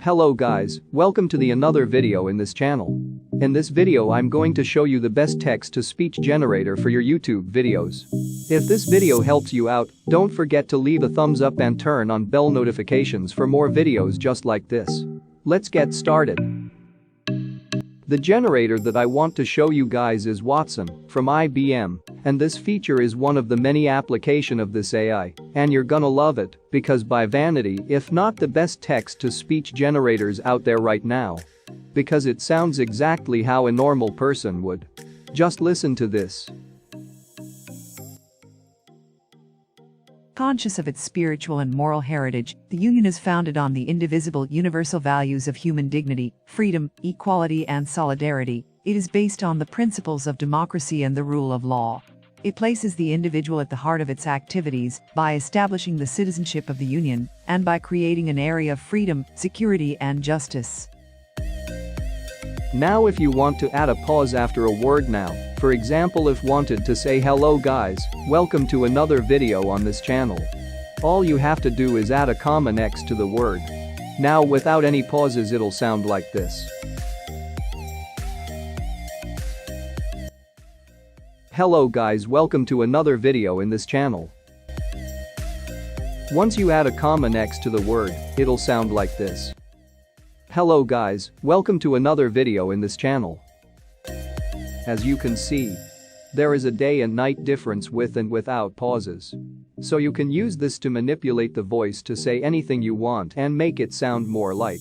Hello guys, welcome to the another video in this channel. In this video I'm going to show you the best text-to-speech generator for your YouTube videos. If this video helps you out, don't forget to leave a thumbs up and turn on bell notifications for more videos just like this. Let's get started. The generator that I want to show you guys is Watson from IBM, and this feature is one of the many applications of this AI, and you're gonna love it because by vanity if not the best text-to-speech generators out there right now. Because it sounds exactly how a normal person would. Just listen to this. Conscious of its spiritual and moral heritage, the Union is founded on the indivisible universal values of human dignity, freedom, equality, and solidarity. It is based on the principles of democracy and the rule of law. It places the individual at the heart of its activities by establishing the citizenship of the Union and by creating an area of freedom, security, and justice. Now if you want to add a pause after a word now, for example if wanted to say hello guys, welcome to another video on this channel. All you have to do is add a comma next to the word. Now without any pauses it'll sound like this. Hello guys, welcome to another video in this channel. Once you add a comma next to the word, it'll sound like this. Hello guys, welcome to another video in this channel. As you can see, there is a day and night difference with and without pauses. So you can use this to manipulate the voice to say anything you want and make it sound more like.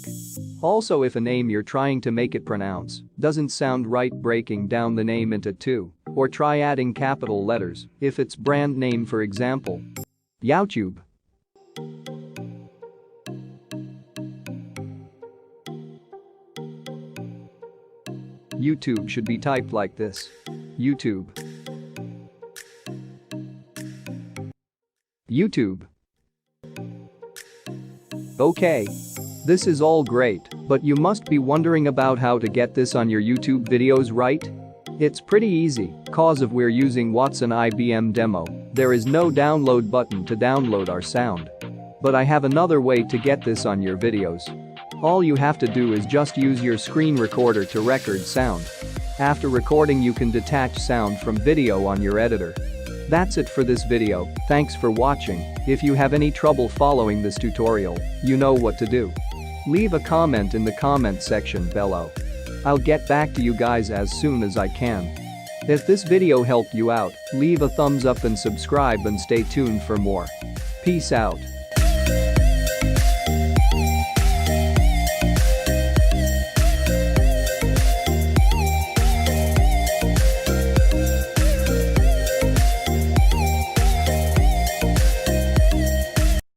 Also if a name you're trying to make it pronounce doesn't sound right, breaking down the name into two, or try adding capital letters if it's brand name, for example. YouTube. YouTube should be typed like this. YouTube. YouTube. Okay. This is all great, but you must be wondering about how to get this on your YouTube videos, right? It's pretty easy, cause of we're using Watson IBM demo. There is no download button to download our sound. But I have another way to get this on your videos. All you have to do is just use your screen recorder to record sound. After recording you can detach sound from video on your editor. That's it for this video, thanks for watching. If you have any trouble following this tutorial, you know what to do. Leave a comment in the comment section below. I'll get back to you guys as soon as I can. If this video helped you out, leave a thumbs up and subscribe and stay tuned for more. Peace out.